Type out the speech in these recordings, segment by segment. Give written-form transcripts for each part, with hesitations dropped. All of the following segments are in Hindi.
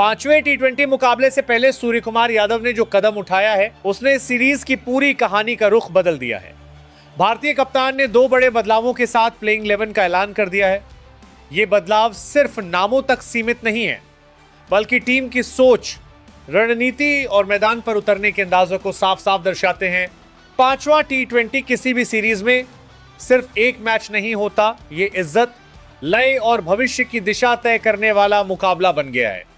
पांचवें टी20 मुकाबले से पहले सूर्य कुमार यादव ने जो कदम उठाया है उसने इस सीरीज की पूरी कहानी का रुख बदल दिया है। भारतीय कप्तान ने 2 बड़े बदलावों के साथ प्लेइंग 11 का ऐलान कर दिया है। ये बदलाव सिर्फ नामों तक सीमित नहीं है, बल्कि टीम की सोच, रणनीति और मैदान पर उतरने के अंदाजों को साफ साफ दर्शाते हैं। 5वां टी20 किसी भी सीरीज में सिर्फ एक मैच नहीं होता, ये इज्जत, लय और भविष्य की दिशा तय करने वाला मुकाबला बन गया है।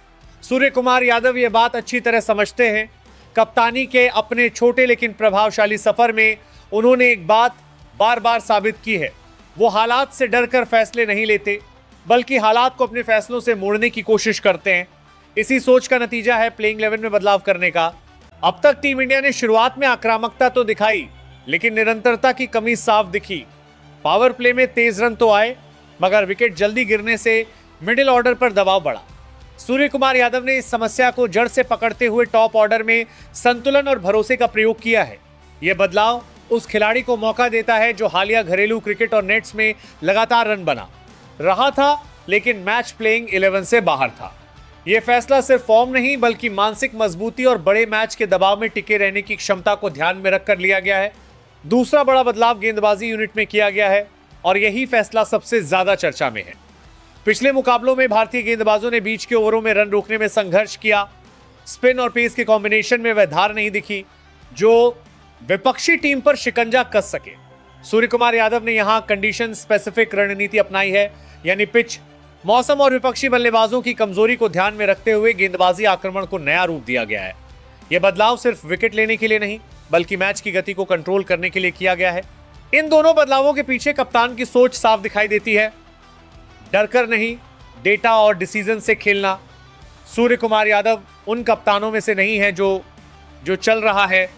सूर्य कुमार यादव ये बात अच्छी तरह समझते हैं। कप्तानी के अपने छोटे लेकिन प्रभावशाली सफर में उन्होंने एक बात बार बार साबित की है, वो हालात से डरकर फैसले नहीं लेते, बल्कि हालात को अपने फैसलों से मोड़ने की कोशिश करते हैं। इसी सोच का नतीजा है प्लेइंग 11 में बदलाव करने का। अब तक टीम इंडिया ने शुरुआत में आक्रामकता तो दिखाई, लेकिन निरंतरता की कमी साफ दिखी। पावर प्ले में तेज रन तो आए, मगर विकेट जल्दी गिरने से मिडिल ऑर्डर पर दबाव बढ़ा। सूर्य कुमार यादव ने इस समस्या को जड़ से पकड़ते हुए टॉप ऑर्डर में संतुलन और भरोसे का प्रयोग किया है। यह बदलाव उस खिलाड़ी को मौका देता है जो हालिया घरेलू क्रिकेट और नेट्स में लगातार रन बना रहा था, लेकिन मैच प्लेइंग 11 से बाहर था। यह फैसला सिर्फ फॉर्म नहीं, बल्कि मानसिक मजबूती और बड़े मैच के दबाव में टिके रहने की क्षमता को ध्यान में रखकर लिया गया है। दूसरा बड़ा बदलाव गेंदबाजी यूनिट में किया गया है, और यही फैसला सबसे ज्यादा चर्चा में है। पिछले मुकाबलों में भारतीय गेंदबाजों ने बीच के ओवरों में रन रोकने में संघर्ष किया। स्पिन और पेस के कॉम्बिनेशन में वह धार नहीं दिखी जो विपक्षी टीम पर शिकंजा कस सके। सूर्य कुमार यादव ने यहां कंडीशन स्पेसिफिक रणनीति अपनाई है, यानी पिच, मौसम और विपक्षी बल्लेबाजों की कमजोरी को ध्यान में रखते हुए गेंदबाजी आक्रमण को नया रूप दिया गया है। यह बदलाव सिर्फ विकेट लेने के लिए नहीं, बल्कि मैच की गति को कंट्रोल करने के लिए किया गया है। इन दोनों बदलावों के पीछे कप्तान की सोच साफ दिखाई देती है। डरकर नहीं, डेटा और डिसीजन से खेलना। सूर्य कुमार यादव उन कप्तानों में से नहीं है जो चल रहा है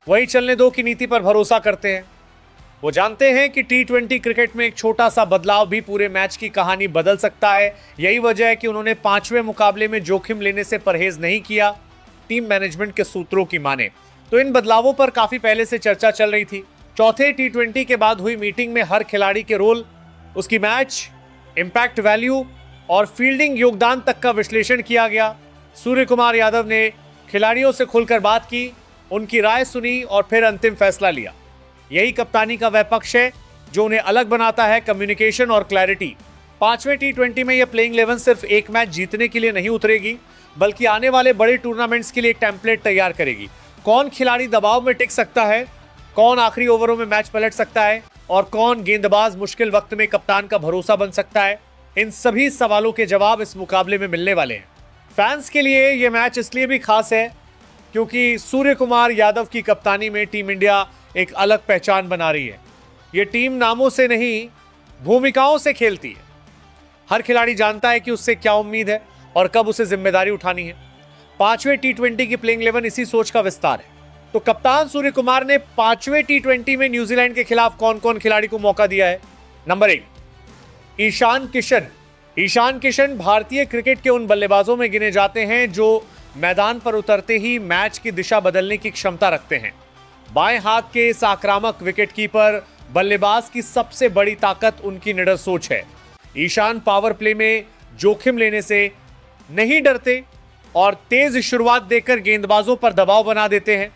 वही चलने दो की नीति पर भरोसा करते हैं। वो जानते हैं कि टी20 क्रिकेट में एक छोटा सा बदलाव भी पूरे मैच की कहानी बदल सकता है। यही वजह है कि उन्होंने 5वें मुकाबले में जोखिम लेने से परहेज नहीं किया। टीम मैनेजमेंट के सूत्रों की माने तो इन बदलावों पर काफी पहले से चर्चा चल रही थी। चौथे टी20 के बाद हुई मीटिंग में हर खिलाड़ी के रोल, उसकी मैच, इंपैक्ट वैल्यू और फील्डिंग योगदान तक का विश्लेषण किया गया। सूर्य कुमार यादव ने खिलाड़ियों से खुलकर बात की, उनकी राय सुनी और फिर अंतिम फैसला लिया। यही कप्तानी का वह पक्ष है जो उन्हें अलग बनाता है, कम्युनिकेशन और क्लैरिटी। 5वें टी20 में यह प्लेइंग 11 सिर्फ एक मैच जीतने के लिए नहीं उतरेगी, बल्कि आने वाले बड़े टूर्नामेंट्स के लिए एक टेम्पलेट तैयार करेगी। कौन खिलाड़ी दबाव में टिक सकता है, कौन आखिरी ओवरों में मैच पलट सकता है और कौन गेंदबाज मुश्किल वक्त में कप्तान का भरोसा बन सकता है, इन सभी सवालों के जवाब इस मुकाबले में मिलने वाले हैं। फैंस के लिए यह मैच इसलिए भी खास है क्योंकि सूर्य कुमार यादव की कप्तानी में टीम इंडिया एक अलग पहचान बना रही है। यह टीम नामों से नहीं, भूमिकाओं से खेलती है। हर खिलाड़ी जानता है कि उससे क्या उम्मीद है और कब उसे जिम्मेदारी उठानी है। 5वें टी20 की प्लेइंग 11 इसी सोच का विस्तार है। तो कप्तान सूर्य कुमार ने 5वें टी20 में न्यूजीलैंड के खिलाफ कौन कौन खिलाड़ी को मौका दिया है। नंबर 1, ईशान किशन। ईशान किशन भारतीय क्रिकेट के उन बल्लेबाजों में गिने जाते हैं जो मैदान पर उतरते ही मैच की दिशा बदलने की क्षमता रखते हैं। बाएं हाथ के इस आक्रामक विकेटकीपर बल्लेबाज की सबसे बड़ी ताकत उनकी निडर सोच है। ईशान पावर प्ले में जोखिम लेने से नहीं डरते और तेज शुरुआत देकर गेंदबाजों पर दबाव बना देते हैं।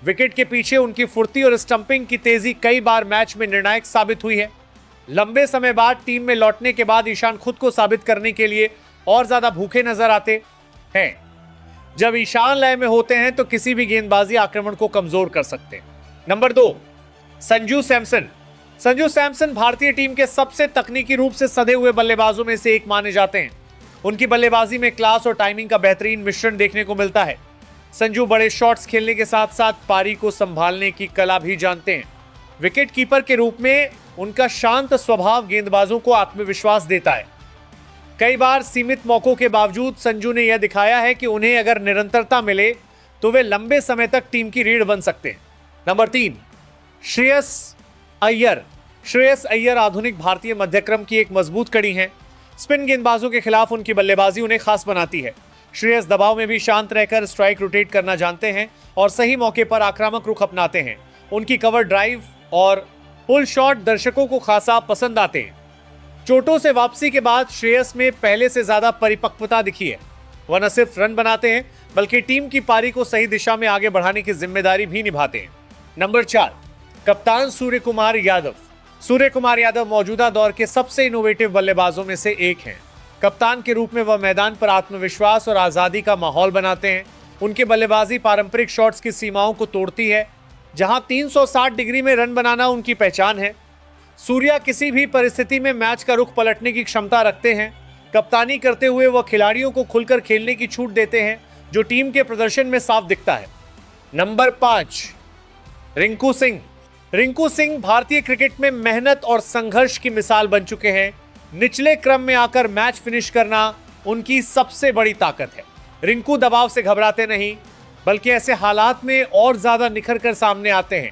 विकेट के पीछे उनकी फुर्ती और स्टंपिंग की तेजी कई बार मैच में निर्णायक साबित हुई है। लंबे समय बाद टीम में लौटने के बाद ईशान खुद को साबित करने के लिए और ज्यादा भूखे नजर आते हैं। जब ईशान लय में होते हैं तो किसी भी गेंदबाजी आक्रमण को कमजोर कर सकते हैं। नंबर 2, संजू सैमसन। संजू सैमसन भारतीय टीम के सबसे तकनीकी रूप से सधे हुए बल्लेबाजों में से एक माने जाते हैं। उनकी बल्लेबाजी में क्लास और टाइमिंग का बेहतरीन मिश्रण देखने को मिलता है। संजू बड़े शॉट्स खेलने के साथ साथ पारी को संभालने की कला भी जानते हैं। विकेट कीपर के रूप में उनका शांत स्वभाव गेंदबाजों को आत्मविश्वास देता है। कई बार सीमित मौकों के बावजूद संजू ने यह दिखाया है कि उन्हें अगर निरंतरता मिले तो वे लंबे समय तक टीम की रीढ़ बन सकते हैं। नंबर 3, श्रेयस अय्यर। श्रेयस अय्यर आधुनिक भारतीय मध्यक्रम की एक मजबूत कड़ी हैं। स्पिन गेंदबाजों के खिलाफ उनकी बल्लेबाजी उन्हें खास बनाती है। श्रेयस दबाव में भी शांत रहकर स्ट्राइक रोटेट करना जानते हैं और सही मौके पर आक्रामक रुख अपनाते हैं। उनकी कवर ड्राइव और पुल शॉट दर्शकों को खासा पसंद आते हैं। चोटों से वापसी के बाद श्रेयस में पहले से ज्यादा परिपक्वता दिखी है। वह न सिर्फ रन बनाते हैं बल्कि टीम की पारी को सही दिशा में आगे बढ़ाने की जिम्मेदारी भी निभाते हैं। नंबर 4, कप्तान सूर्य कुमार यादव। सूर्य कुमार यादव मौजूदा दौर के सबसे इनोवेटिव बल्लेबाजों में से एक हैं। कप्तान के रूप में वह मैदान पर आत्मविश्वास और आजादी का माहौल बनाते हैं। उनकी बल्लेबाजी पारंपरिक शॉट्स की सीमाओं को तोड़ती है, जहां 360 डिग्री में रन बनाना उनकी पहचान है। सूर्या किसी भी परिस्थिति में मैच का रुख पलटने की क्षमता रखते हैं। कप्तानी करते हुए वह खिलाड़ियों को खुलकर खेलने की छूट देते हैं, जो टीम के प्रदर्शन में साफ दिखता है। नंबर 5, रिंकू सिंह। रिंकू सिंह भारतीय क्रिकेट में मेहनत और संघर्ष की मिसाल बन चुके हैं। निचले क्रम में आकर मैच फिनिश करना उनकी सबसे बड़ी ताकत है। रिंकू दबाव से घबराते नहीं, बल्कि ऐसे हालात में और ज्यादा निखर कर सामने आते हैं।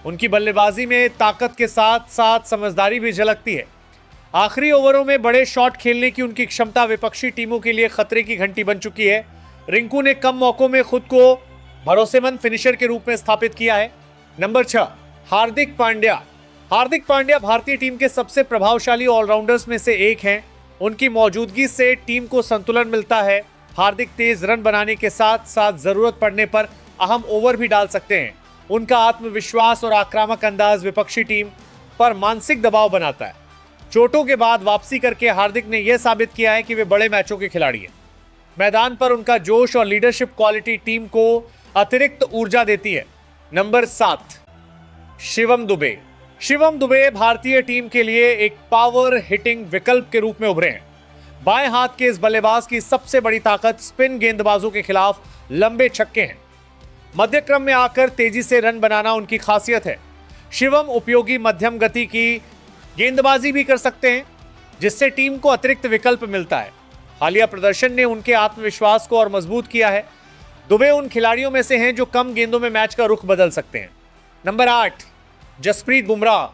उनकी बल्लेबाजी में ताकत के साथ साथ समझदारी भी झलकती है। आखिरी ओवरों में बड़े शॉट खेलने की उनकी क्षमता विपक्षी टीमों के लिए खतरे की घंटी बन चुकी है। रिंकू ने कम मौकों में खुद को भरोसेमंद फिनिशर के रूप में स्थापित किया है। नंबर 6, हार्दिक पांड्या। हार्दिक पांड्या भारतीय टीम के सबसे प्रभावशाली ऑलराउंडर्स में से एक हैं। उनकी मौजूदगी से टीम को संतुलन मिलता है। हार्दिक तेज रन बनाने के साथ साथ जरूरत पड़ने पर अहम ओवर भी डाल सकते हैं। उनका आत्मविश्वास और आक्रामक अंदाज विपक्षी टीम पर मानसिक दबाव बनाता है। चोटों के बाद वापसी करके हार्दिक ने यह साबित किया है कि वे बड़े मैचों के खिलाड़ी हैं। मैदान पर उनका जोश और लीडरशिप क्वालिटी टीम को अतिरिक्त ऊर्जा देती है। नंबर 7, शिवम दुबे। शिवम दुबे भारतीय टीम के लिए एक पावर हिटिंग विकल्प के रूप में उभरे हैं। बाएं हाथ के इस बल्लेबाज की सबसे बड़ी ताकत स्पिन गेंदबाजों के खिलाफ लंबे छक्के हैं। मध्य क्रम में आकर तेजी से रन बनाना उनकी खासियत है। शिवम उपयोगी मध्यम गति की गेंदबाजी भी कर सकते हैं, जिससे टीम को अतिरिक्त विकल्प मिलता है। हालिया प्रदर्शन ने उनके आत्मविश्वास को और मजबूत किया है। दुबे उन खिलाड़ियों में से हैं जो कम गेंदों में मैच का रुख बदल सकते हैं। नंबर 8, जसप्रीत बुमराह।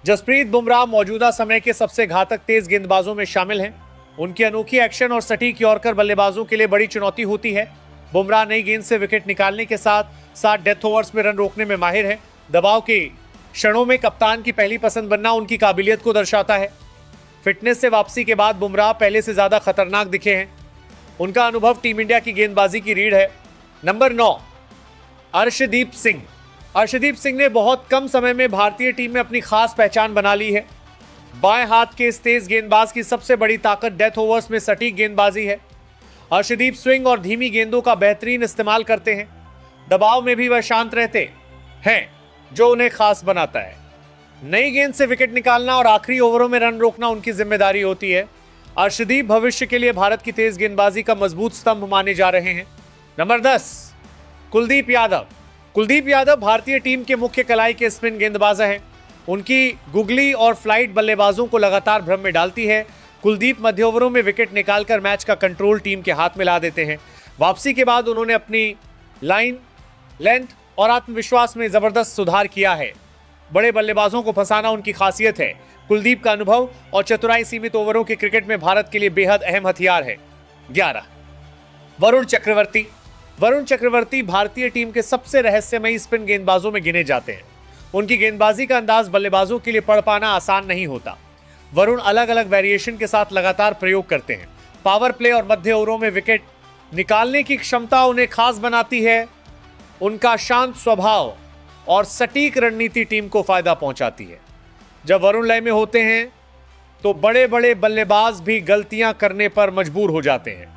जसप्रीत बुमराह मौजूदा समय के सबसे घातक तेज गेंदबाजों में शामिल हैं। उनकी अनोखी एक्शन और सटीक यॉर्कर बल्लेबाजों के लिए बड़ी चुनौती होती है। बुमराह नई गेंद से विकेट निकालने के साथ साथ डेथ ओवर्स में रन रोकने में माहिर है। दबाव के क्षणों में कप्तान की पहली पसंद बनना उनकी काबिलियत को दर्शाता है। फिटनेस से वापसी के बाद बुमराह पहले से ज्यादा खतरनाक दिखे हैं। उनका अनुभव टीम इंडिया की गेंदबाजी की रीढ़ है। नंबर 9, अर्शदीप सिंह। अर्शदीप सिंह ने बहुत कम समय में भारतीय टीम में अपनी खास पहचान बना ली है। बाएं हाथ के इस तेज गेंदबाज की सबसे बड़ी ताकत डेथ ओवर्स में सटीक गेंदबाजी है। अर्शदीप स्विंग और धीमी गेंदों का बेहतरीन इस्तेमाल करते हैं। दबाव में भी वह शांत रहते हैं, जो उन्हें खास बनाता है। नई गेंद से विकेट निकालना और आखिरी ओवरों में रन रोकना उनकी जिम्मेदारी होती है। अर्शदीप भविष्य के लिए भारत की तेज गेंदबाजी का मजबूत स्तंभ माने जा रहे हैं। नंबर 10, कुलदीप यादव। कुलदीप यादव भारतीय टीम के मुख्य कलाई के स्पिन गेंदबाज हैं। उनकी गुगली और फ्लाइट बल्लेबाजों को लगातार भ्रम में डालती है। कुलदीप मध्य ओवरों में विकेट निकालकर मैच का कंट्रोल टीम के हाथ में ला देते हैं। वापसी के बाद उन्होंने अपनी लाइन, लेंथ और आत्मविश्वास में जबरदस्त सुधार किया है। बड़े बल्लेबाजों को फंसाना उनकी खासियत है। कुलदीप का अनुभव और चतुराई सीमित ओवरों के क्रिकेट में भारत के लिए बेहद अहम हथियार है। 11, वरुण चक्रवर्ती। वरुण चक्रवर्ती भारतीय टीम के सबसे रहस्यमयी स्पिन गेंदबाजों में गिने जाते हैं। उनकी गेंदबाजी का अंदाज बल्लेबाजों के लिए पढ़ पाना आसान नहीं होता। वरुण अलग अलग वेरिएशन के साथ लगातार प्रयोग करते हैं। पावर प्ले और मध्य ओवरों में विकेट निकालने की क्षमता उन्हें खास बनाती है। उनका शांत स्वभाव और सटीक रणनीति टीम को फायदा पहुंचाती है। जब वरुण लय में होते हैं तो बड़े बड़े बल्लेबाज भी गलतियां करने पर मजबूर हो जाते हैं।